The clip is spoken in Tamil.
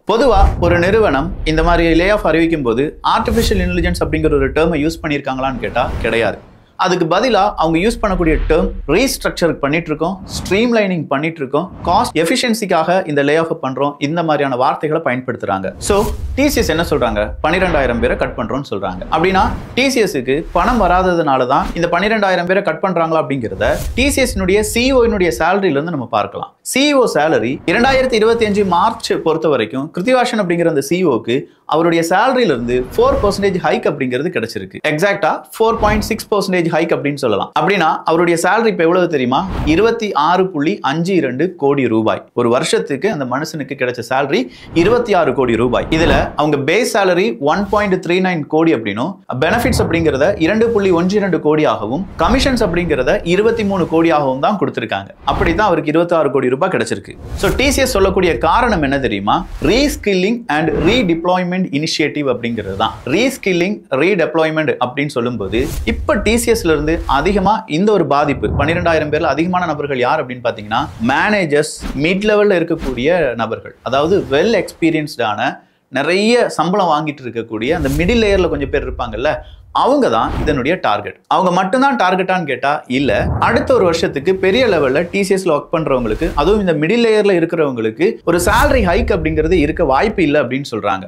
பொதுவா ஒரு நிறுவனம் இந்த மாதிரி லே ஆஃப் அறிவிக்கும் போது ஆர்டிஃபிஷியல் இன்டெலிஜென்ஸ் அப்படிங்கிற ஒரு டேர்மை யூஸ் பண்ணியிருக்காங்களான்னு கேட்டா கிடையாது. அதுக்கு பதிலா அவங்க யூஸ் பண்ணக்கூடிய டேர்ம் ரீஸ்ட்ரக்சர் பண்ணிட்டு இருக்கோம், ஸ்ட்ரீம்லைனிங் பண்ணிட்டு இருக்கோம், காஸ்ட் எஃபிஷியன்சிக்காக இந்த லே ஆஃப் பண்றோம், இந்த மாதிரியான வார்த்தைகளை பயன்படுத்துறாங்க. ஸோ டிசிஎஸ் என்ன சொல்றாங்க? 12,000 பேரை கட் பண்றோம்னு சொல்றாங்க. அப்படின்னா டிசிஎஸ்க்கு பணம் வராததுனால தான் இந்த 12,000 பேரை கட் பண்றாங்களா அப்படிங்கிறத டிசிஎஸ்னுடைய சிஇஓனுடைய சேலரியில இருந்து நம்ம பார்க்கலாம். சிஇஓ சேலரி 2025 மார்ச் பொறுத்த வரைக்கும் கிருத்திவாசன் அப்படிங்கிற அந்த சிஇஓக்கு அவருடைய சேலரியில இருந்து 4% ஹைக் அப்படிங்கிறது கிடைச்சிருக்கு. எக்ஸாக்டா 4.6% ஹைக் அப்படின்னு சொல்லலாம். அப்படின்னா அவருடைய சேலரி இப்ப எவ்வளவு தெரியுமா? 26.52 கோடி ரூபாய். ஒரு வருஷத்துக்கு அந்த மனுஷனுக்கு கிடைச்ச சேலரி 26 கோடி ரூபாய். இதுல அவங்க பேஸ் சேலரி 1.39 கோடி அப்படின்னும், பெனிஃபிட்ஸ் அப்படிங்கறத 2.12 கோடியாகவும், கமிஷன்ஸ் அப்படிங்கறத 23 கோடியாகவும் தான் கொடுத்திருக்காங்க. அப்படிதான் அவருக்கு 26 கோடி ரூபாய் கிடைச்சிருக்கு. சோ டிசிஎஸ் சொல்லக்கூடிய காரணம் என்ன தெரியுமா? ரீஸ்கில்லிங் அண்ட் ரீடிப்ளாய்மெண்ட் இனிஷியேட்டிவ் அப்படிங்கிறது தான். ரீஸ்கில்லிங் ரீடெப்ளாய்மெண்ட் அப்படின்னு சொல்லும்போது இப்ப டிசிஎஸ்ல இருந்து அதிகமா இந்த ஒரு பாதிப்பு 12,000 பேர்ல அதிகமான நபர்கள் யார் அப்படின்னு பாத்தீங்கன்னா மேனேஜர்ஸ், மிட் லெவல்ல இருக்கக்கூடிய நபர்கள், அதாவது வெல் எக்ஸ்பீரியன்ஸ்டான நிறைய சம்பளம் வாங்கிட்டு இருக்கக்கூடிய அந்த மிடில் லேயர்ல கொஞ்சம் பேர் இருப்பாங்கல்ல, அவங்க தான் இதனுடைய டார்கெட். அவங்க மட்டும்தான் டார்கெட்டான்னு கேட்டா இல்ல. அடுத்த ஒரு வருஷத்துக்கு பெரிய லெவல்ல டிசிஎஸ்ல ஒர்க் பண்றவங்களுக்கு, அதுவும் இந்த மிடில் லேயர்ல இருக்கிறவங்களுக்கு ஒரு சேலரி ஹைக் அப்படிங்கிறது இருக்க வாய்ப்பு இல்லை அப்படின்னு சொல்றாங்க.